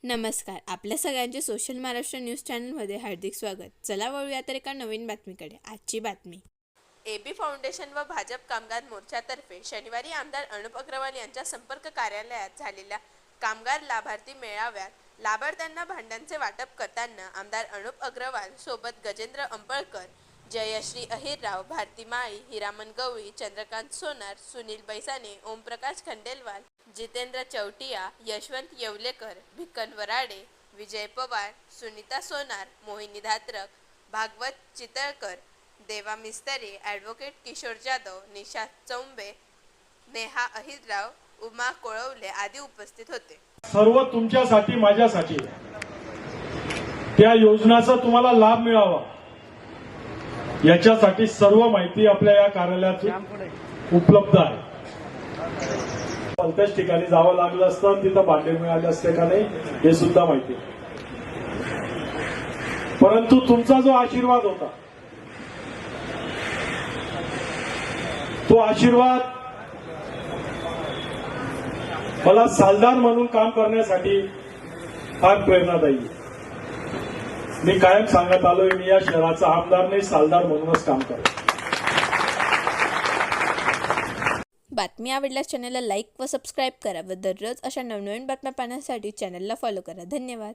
नमस्कार. आपल्या सगळ्यांचे सोशल महाराष्ट्र न्यूज चॅनलमध्ये हार्दिक स्वागत. चला वळूया तर एका नवीन बातमीकडे. आजची बातमी. एबी फाउंडेशन व भाजप कामगार मोर्चातर्फे शनिवारी आमदार अनुप अग्रवाल यांच्या संपर्क कार्यालयात झालेल्या कामगार लाभार्थी मेळाव्यात लाभार्थ्यांना भांड्यांचे वाटप करताना आमदार अनुप अग्रवाल सोबत गजेंद्र अंबळकर, जयश्री अहिरराव, भारती माळी, हिरामन गवळी, चंद्रकांत सोनार, सुनील बैसाने, ओमप्रकाश खंडेलवाल, जितेंद्र चौटिया, यशवंत येवलेकर, भिक्कन वराडे, विजय पवार, सुनीता सोनार, मोहिनी धात्रक, भागवत चितळकर, देवा मिस्तरे, ॲडव्होकेट किशोर जाधव, निशा चौंबे, नेहा अहिरराव, उमा कोळवले आदी उपस्थित होते. सर्व तुमच्यासाठी माझ्यासाठी त्या योजनाचा तुम्हाला लाभ मिळावा याच्यासाठी सर्व माहिती आपल्या या कार्यालयात उपलब्ध आहे. कोणत्याच ठिकाणी जावं लागलं असतं तिथं भांडे मिळाले असते का नाही हे सुद्धा माहिती. परंतु तुमचा जो आशीर्वाद होता तो आशीर्वाद मला सालदार म्हणून काम करण्यासाठी फार प्रेरणादायी. मी कायम सांगत आलोय मी या शहराचा आमदार नाही सालदार म्हणूनच काम करेन. बातमी आवडल्यास चॅनलला लाईक व सबस्क्राईब करा व दररोज अशा नवनवीन बातम्या पाहण्यासाठी चॅनलला फॉलो करा. धन्यवाद.